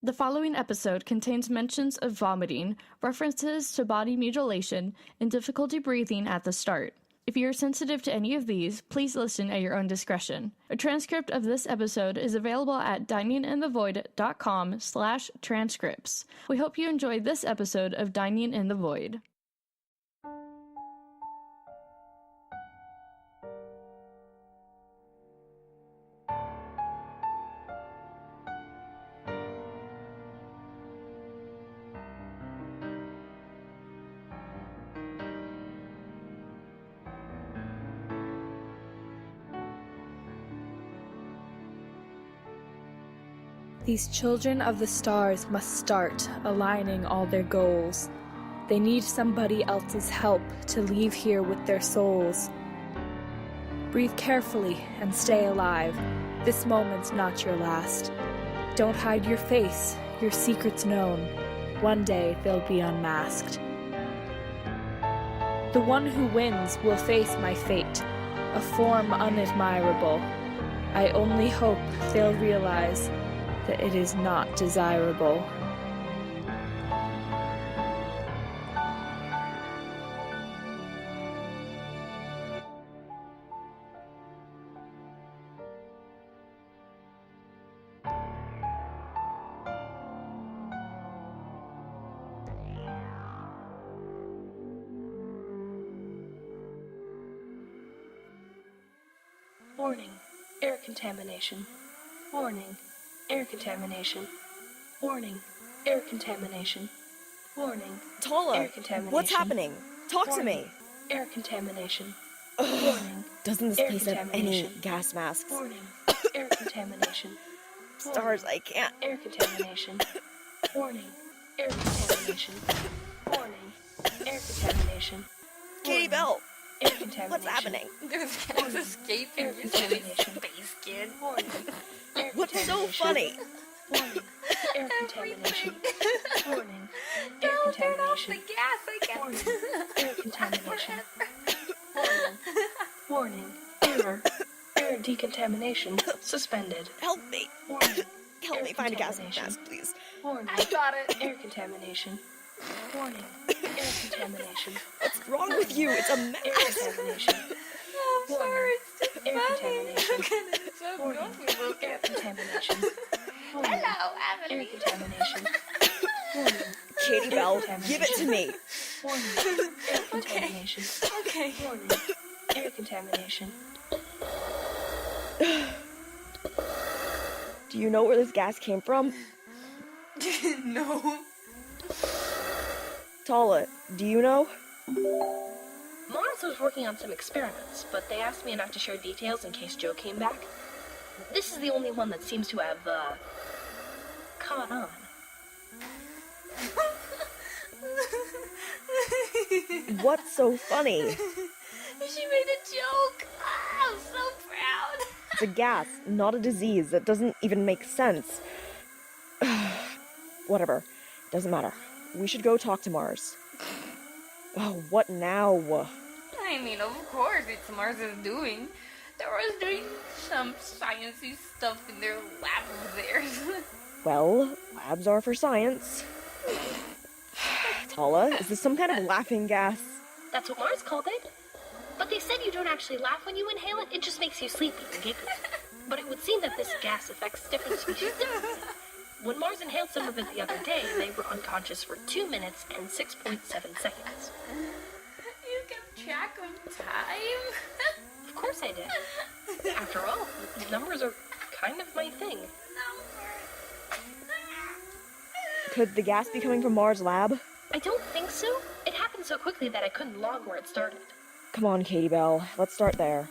The following episode contains mentions of vomiting, references to body mutilation, and difficulty breathing at the start. If you are sensitive to any of these, please listen at your own discretion. A transcript of this episode is available at dininginthevoid.com/transcripts. We hope you enjoyed this episode of Dining in the Void. These children of the stars must start aligning all their goals. They need somebody else's help to leave here with their souls. Breathe carefully and stay alive. This moment's not your last. Don't hide your face, your secret's known. One day they'll be unmasked. The one who wins will face my fate, a form unadmirable. I only hope they'll realize that it is not desirable. Warning, air contamination. Warning, air contamination. Warning, air contamination. Warning, TALA, air contamination. what's happening? Talk to me. Air contamination. Ugh, Warning, doesn't this air place have any contamination. gas masks? Warning, air contamination. Stars, I can't. Air contamination. Warning, air contamination. Warning, air contamination. Katie Bell, Air contamination. what's happening? There's guys escaping Air this really contamination. space kid. Warning, air What's so contamination. funny? Warning, air contamination. Warning, air Don't turn off the contamination. gas, I can't. Warning, air contamination. Warning, warning, error, air decontamination, suspended. Help me. Warning, Help air me find a gas contamination. mask, please. Warning, I got it. air contamination. Warning, air contamination. What's wrong with you? It's a Air mess. contamination. I'm sorry, it's just Air funny. contamination. Look at it, it's so Warning, goofy air looking. contamination. Warning, Hello, air Aveline. contamination. Warning, Katie Bell, give it to me. warning, air contamination. Okay. Warning, air contamination. Do you know where this gas came from? No. TALA, do you know? Mars was working on some experiments, but they asked me not to share details in case Joe came back. This is the only one that seems to have, caught on. What's so funny? She made a joke. I'm so proud. It's a gas, not a disease. That doesn't even make sense. Whatever. Doesn't matter. We should go talk to Mars. Oh, what now? I mean, of course, it's Mars' doing. They were doing some sciencey stuff in their lab of theirs. Well, labs are for science. TALA, is this some kind of laughing gas? That's what Mars called it. But they said you don't actually laugh when you inhale it, it just makes you sleepy and giggly. But it would seem that this gas affects different species differently. When Mars inhaled some of it the other day, they were unconscious for 2 minutes and 6.7 seconds. You kept track of time? Of course I did. After all, numbers are kind of my thing. Could the gas be coming from Mars' lab? I don't think so. It happened so quickly that I couldn't log where it started. Come on, Katie Bell. Let's start there.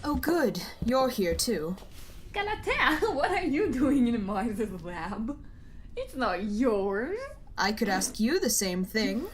Oh good, you're here too. GALATEA, what are you doing in Mars' lab? It's not yours. I could ask you the same thing.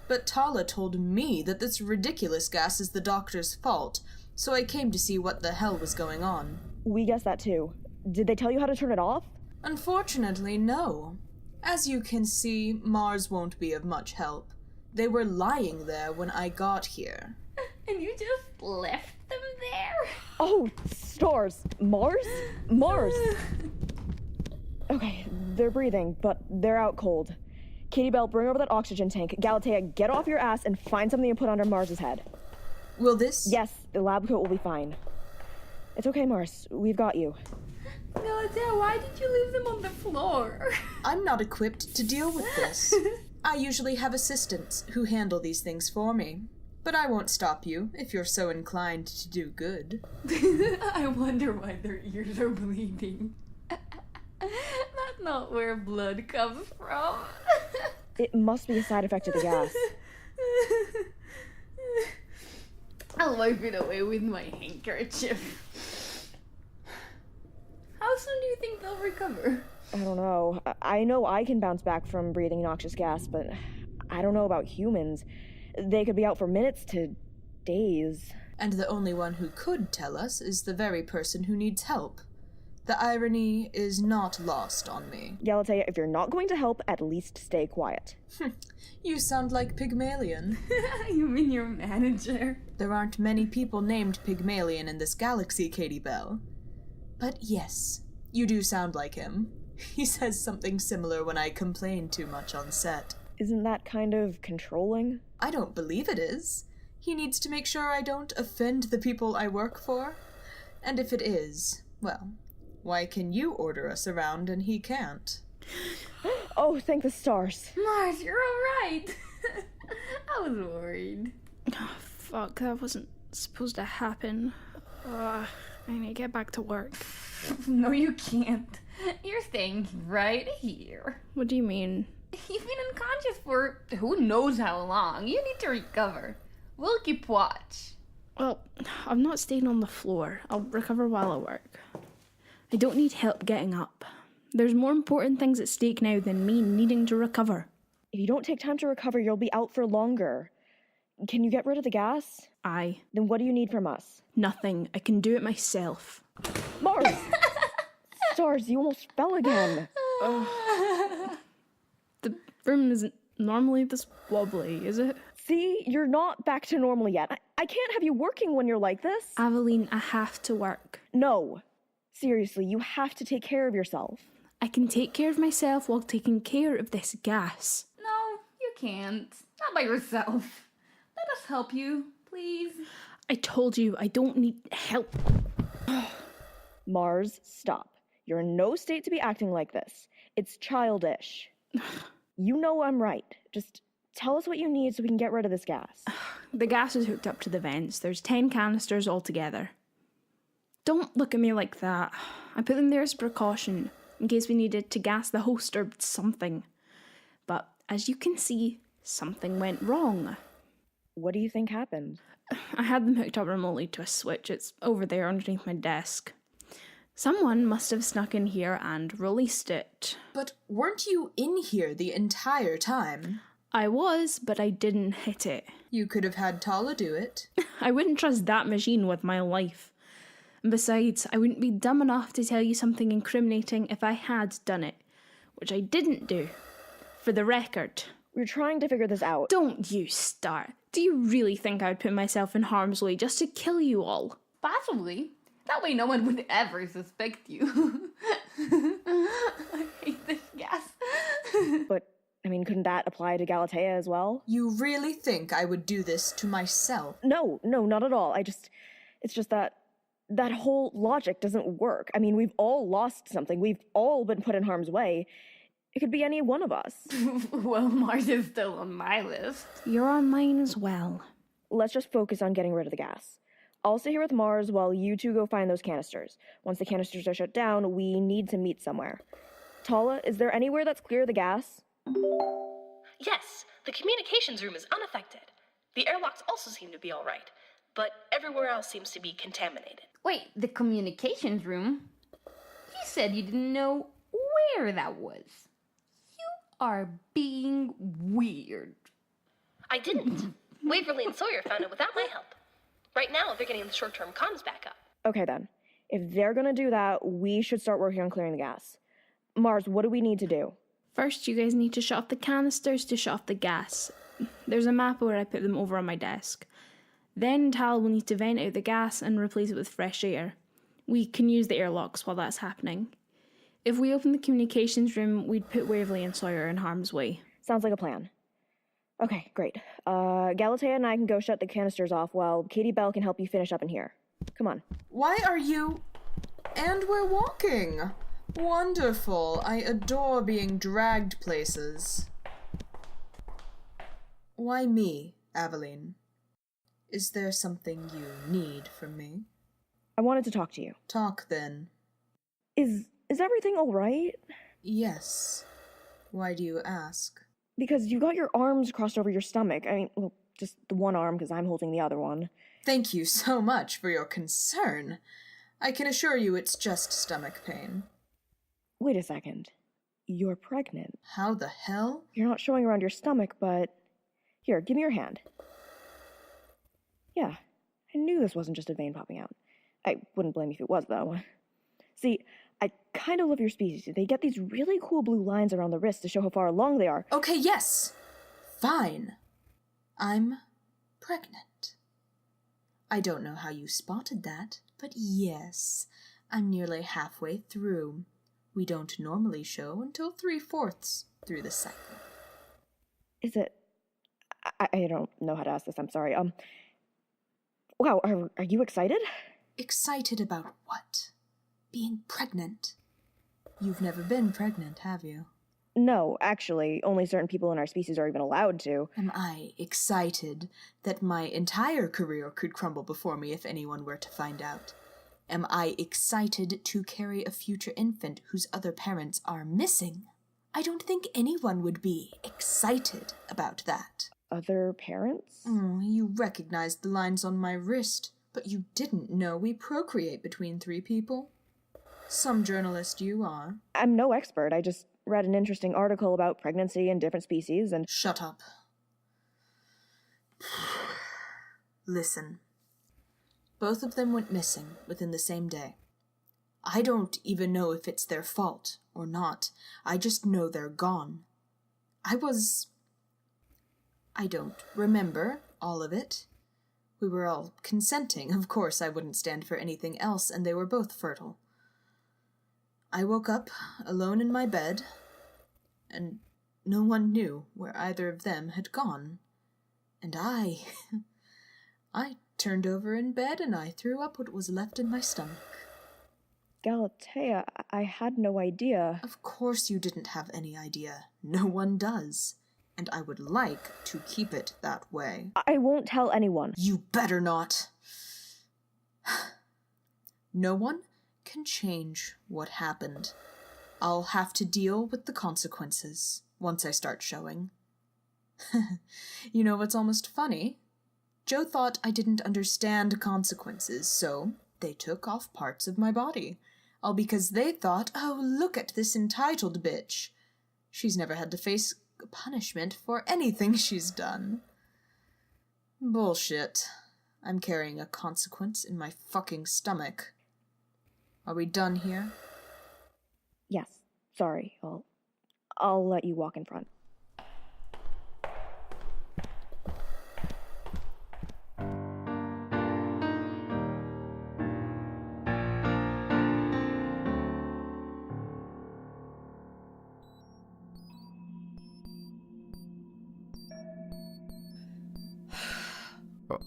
But TALA told me that this ridiculous gas is the doctor's fault, so I came to see what the hell was going on. We guessed that too. Did they tell you how to turn it off? Unfortunately, no. As you can see, Mars won't be of much help. They were lying there when I got here. And you just left them there? Oh, stars! Mars? Mars! Okay, they're breathing, but they're out cold. Katie Bell, bring over that oxygen tank. Galatea, get off your ass and find something to put under Mars's head. Will this? Yes, the lab coat will be fine. It's okay, Mars. We've got you. Galatea, why did you leave them on the floor? I'm not equipped to deal with this. I usually have assistants who handle these things for me. But I won't stop you if you're so inclined to do good. I wonder why their ears are bleeding. That's not where blood comes from. It must be a side effect of the gas. I'll wipe it away with my handkerchief. How soon do you think they'll recover? I don't know. I know I can bounce back from breathing noxious gas, but I don't know about humans. They could be out for minutes to days. And the only one who could tell us is the very person who needs help. The irony is not lost on me. Galatea, if you're not going to help, at least stay quiet. You sound like Pygmalion. You mean your manager? There aren't many people named Pygmalion in this galaxy, Katie Bell. But yes, you do sound like him. He says something similar when I complain too much on set. Isn't that kind of controlling? I don't believe it is. He needs to make sure I don't offend the people I work for. And if it is, well, why can you order us around and he can't? Oh, thank the stars. Mars, you're alright. I was worried. Oh, fuck, that wasn't supposed to happen. I need to get back to work. No, you can't. You're staying right here. What do you mean? You've been unconscious for who knows how long. You need to recover. We'll keep watch. Well, I'm not staying on the floor. I'll recover while I work. I don't need help getting up. There's more important things at stake now than me needing to recover. If you don't take time to recover, you'll be out for longer. Can you get rid of the gas? Aye. Then what do you need from us? Nothing. I can do it myself. Mars! Stars, you almost fell again. The room isn't normally this wobbly, is it? See, you're not back to normal yet. I can't have you working when you're like this. Aveline, I have to work. No. Seriously, you have to take care of yourself. I can take care of myself while taking care of this gas. No, you can't. Not by yourself. Let us help you, please. I told you I don't need help. Mars, stop. You're in no state to be acting like this. It's childish. You know I'm right. Just tell us what you need so we can get rid of this gas. The gas is hooked up to the vents. There's 10 canisters altogether. Don't look at me like that. I put them there as a precaution, in case we needed to gas the host or something. But as you can see, something went wrong. What do you think happened? I had them hooked up remotely to a switch. It's over there underneath my desk. Someone must have snuck in here and released it. But weren't you in here the entire time? I was, but I didn't hit it. You could have had TALA do it. I wouldn't trust that machine with my life. And besides, I wouldn't be dumb enough to tell you something incriminating if I had done it, which I didn't do. For the record. We're trying to figure this out. Don't you start. Do you really think I would put myself in harm's way just to kill you all? Possibly. That way no one would ever suspect you. I hate this gas. But, I mean, couldn't that apply to Galatea as well? You really think I would do this to myself? No, not at all. It's just that whole logic doesn't work. I mean, we've all lost something. We've all been put in harm's way. It could be any one of us. Well, Mars is still on my list. You're on mine as well. Let's just focus on getting rid of the gas. I'll stay here with Mars while you two go find those canisters. Once the canisters are shut down, we need to meet somewhere. Tala, is there anywhere that's clear of the gas? Yes, the communications room is unaffected. The airlocks also seem to be all right, but everywhere else seems to be contaminated. Wait, the communications room? You said you didn't know where that was. You are being weird. I didn't. Waverly and Sawyer found it without my help. Right now, they're getting the short-term comms back up. Okay then. If they're gonna do that, we should start working on clearing the gas. Mars, what do we need to do? First, you guys need to shut off the canisters to shut off the gas. There's a map where I put them over on my desk. Then TALA will need to vent out the gas and replace it with fresh air. We can use the airlocks while that's happening. If we open the communications room, we'd put WAVERLY and Sawyer in harm's way. Sounds like a plan. Okay, great. GALATEA and I can go shut the canisters off while BELLE can help you finish up in here. Come on. Why are you... And we're walking! Wonderful. I adore being dragged places. Why me, AVELINE? Is there something you need from me? I wanted to talk to you. Talk, then. Is everything alright? Yes. Why do you ask? Because you got your arms crossed over your stomach. I mean, well, just the one arm because I'm holding the other one. Thank you so much for your concern. I can assure you it's just stomach pain. Wait a second. You're pregnant. How the hell? You're not showing around your stomach, but... Here, give me your hand. Yeah, I knew this wasn't just a vein popping out. I wouldn't blame you if it was, though. See, I kind of love your species. They get these really cool blue lines around the wrist to show how far along they are. Okay, yes. Fine. I'm pregnant. I don't know how you spotted that, but yes, I'm nearly halfway through. We don't normally show until 3/4 through the cycle. Is it... I don't know how to ask this, I'm sorry. Wow, are you excited? Excited about what? Being pregnant? You've never been pregnant, have you? No, actually, only certain people in our species are even allowed to. Am I excited that my entire career could crumble before me if anyone were to find out? Am I excited to carry a future infant whose other parents are missing? I don't think anyone would be excited about that. Other parents? You recognized the lines on my wrist, but you didn't know we procreate between 3 people. Some journalist you are. I'm no expert. I just read an interesting article about pregnancy in different species and... Shut up. Listen. Both of them went missing within the same day. I don't even know if it's their fault or not. I just know they're gone. I don't remember all of it. We were all consenting. Of course, I wouldn't stand for anything else, and they were both fertile. I woke up alone in my bed, and no one knew where either of them had gone. And I turned over in bed and I threw up what was left in my stomach. GALATEA, I had no idea. Of course you didn't have any idea. No one does. And I would like to keep it that way. I won't tell anyone. You better not. No one can change what happened. I'll have to deal with the consequences once I start showing. You know what's almost funny? Joe thought I didn't understand consequences, so they took off parts of my body. All because they thought, oh, look at this entitled bitch. She's never had to face punishment for anything she's done. Bullshit. I'm carrying a consequence in my fucking stomach. Are we done here? Yes. Sorry. I'll let you walk in front.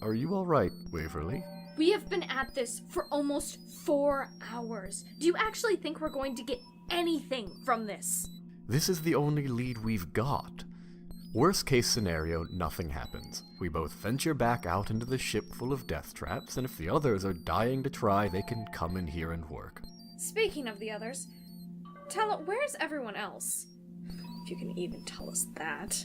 Are you all right, Waverly? We have been at this for almost 4 hours. Do you actually think we're going to get anything from this? This is the only lead we've got. Worst case scenario, nothing happens. We both venture back out into the ship full of death traps, and if the others are dying to try, they can come in here and work. Speaking of the others, TALA, where's everyone else? If you can even tell us that.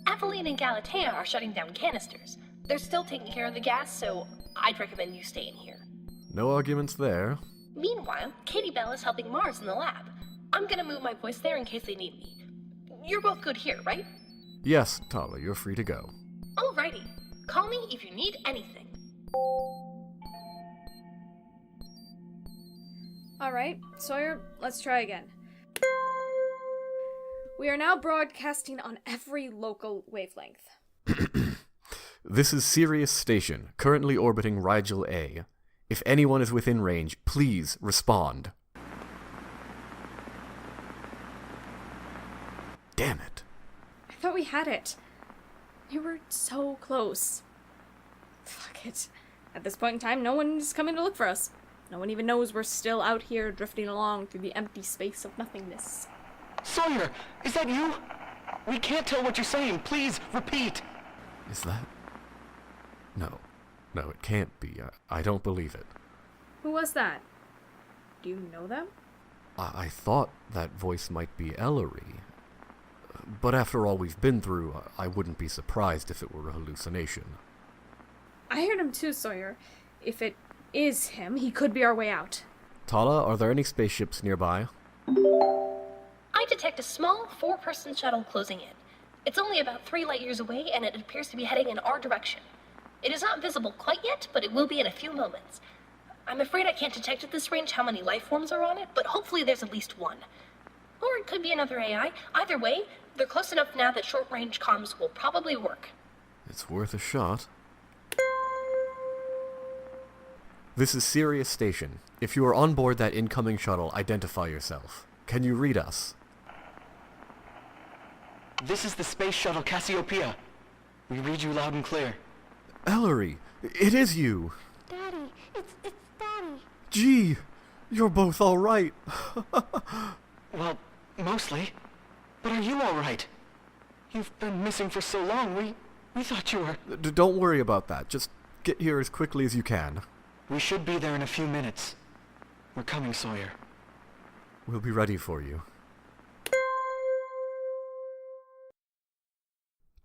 AVELINE and GALATEA are shutting down canisters. They're still taking care of the gas, so I'd recommend you stay in here. No arguments there. Meanwhile, BELLE is helping Mars in the lab. I'm gonna move my voice there in case they need me. You're both good here, right? Yes, TALA, you're free to go. Alrighty. Call me if you need anything. Alright, Sawyer, let's try again. We are now broadcasting on every local wavelength. This is Sirius Station, currently orbiting Rigel A. If anyone is within range, please respond. Damn it. I thought we had it. We were so close. Fuck it. At this point in time, no one is coming to look for us. No one even knows we're still out here drifting along through the empty space of nothingness. Sawyer, is that you? We can't tell what you're saying. Please, repeat. Is that... No, it can't be. I don't believe it. Who was that? Do you know them? I thought that voice might be ELORY. But after all we've been through, I wouldn't be surprised if it were a hallucination. I heard him too, Sawyer. If it is him, he could be our way out. TALA, are there any spaceships nearby? I detect a small 4-person shuttle closing in. It's only about 3 light years away, and it appears to be heading in our direction. It is not visible quite yet, but it will be in a few moments. I'm afraid I can't detect at this range how many life forms are on it, but hopefully there's at least one. Or it could be another AI. Either way, they're close enough now that short-range comms will probably work. It's worth a shot. This is Sirius Station. If you are on board that incoming shuttle, identify yourself. Can you read us? This is the space shuttle Cassiopeia. We read you loud and clear. ELORY, it is you! Daddy, it's Daddy. Gee, you're both alright. Well, mostly. But are you alright? You've been missing for so long, we thought you were... Don't worry about that. Just get here as quickly as you can. We should be there in a few minutes. We're coming, Sawyer. We'll be ready for you.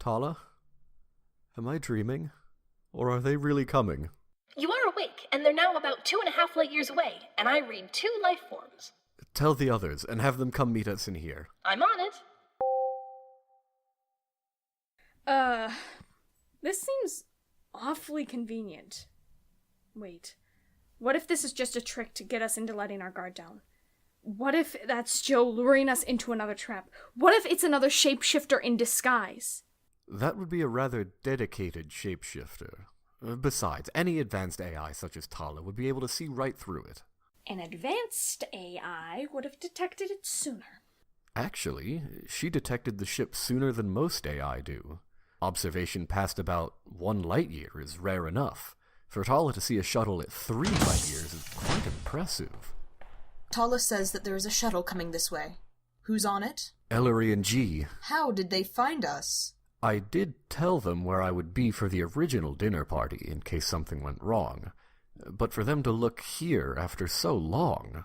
TALA? Am I dreaming? Or are they really coming? You are awake, and they're now about 2.5 light years away, and I read 2 life forms. Tell the others, and have them come meet us in here. I'm on it. This seems awfully convenient. Wait, what if this is just a trick to get us into letting our guard down? What if that's Joe luring us into another trap? What if it's another shapeshifter in disguise? That would be a rather dedicated shapeshifter. Besides, any advanced AI such as TALA would be able to see right through it. An advanced AI would have detected it sooner. Actually, she detected the ship sooner than most AI do. Observation past about 1 light year is rare enough. For TALA to see a shuttle at 3 light years is quite impressive. TALA says that there is a shuttle coming this way. Who's on it? ELORY and G. How did they find us? I did tell them where I would be for the original dinner party in case something went wrong. But for them to look here after so long...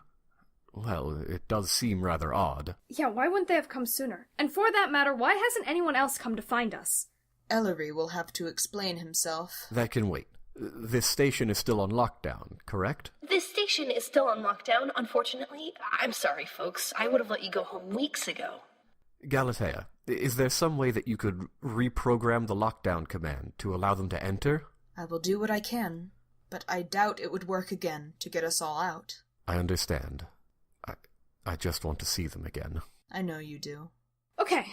Well, it does seem rather odd. Yeah, why wouldn't they have come sooner? And for that matter, why hasn't anyone else come to find us? ELORY will have to explain himself. That can wait. This station is still on lockdown, correct? This station is still on lockdown, unfortunately. I'm sorry, folks. I would have let you go home weeks ago. GALATEA, is there some way that you could reprogram the lockdown command to allow them to enter? I will do what I can, but I doubt it would work again to get us all out. I understand. I just want to see them again. I know you do. Okay,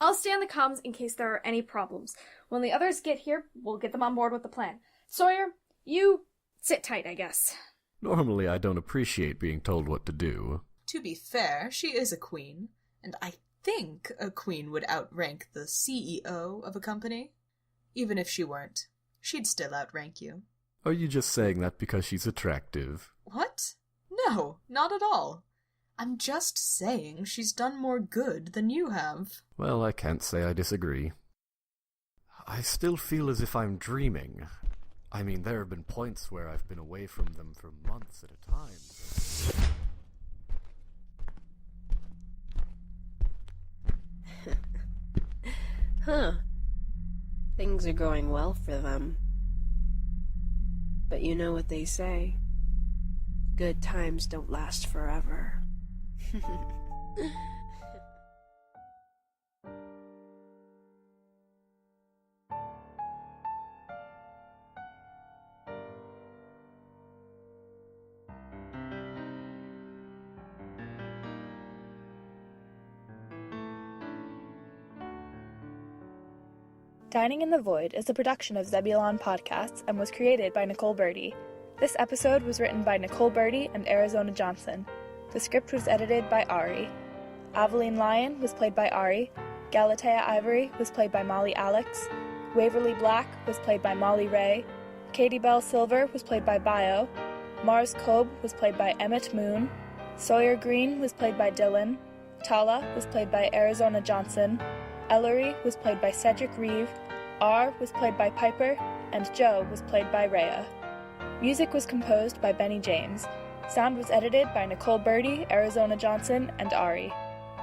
I'll stay on the comms in case there are any problems. When the others get here, we'll get them on board with the plan. Sawyer, you sit tight, I guess. Normally I don't appreciate being told what to do. To be fair, she is a queen, and I think a queen would outrank the CEO of a company. Even if she weren't, she'd still outrank you. Are you just saying that because she's attractive? What? No, not at all. I'm just saying she's done more good than you have. Well, I can't say I disagree. I still feel as if I'm dreaming. I mean, there have been points where I've been away from them for months at a time. Huh. Things are going well for them. But you know what they say. Good times don't last forever. Dining in the Void is a production of Zebulon Podcasts and was created by Nicole Birdy. This episode was written by Nicole Birdy and Arizona Jonson. The script was edited by Ari. AVELINE Lion was played by Ari. GALATEA Ivory was played by Molly Alex. WAVERLY Black was played by Molly Ray. Katie Bell Silver was played by Bio. Mars Kobe was played by Emmett Moon. Sawyer Green was played by Dylan. TALA was played by Arizona Jonson. ELORY was played by Cedric Reeve. R was played by Piper. And Joe was played by Rhea. Music was composed by Benny James. Sound was edited by Nicole Birdy, Arizona Jonson, and Ari.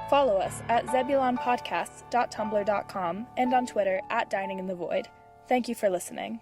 Follow us at zebulonpodcasts.tumblr.com and on Twitter at Dining in the Void. Thank you for listening.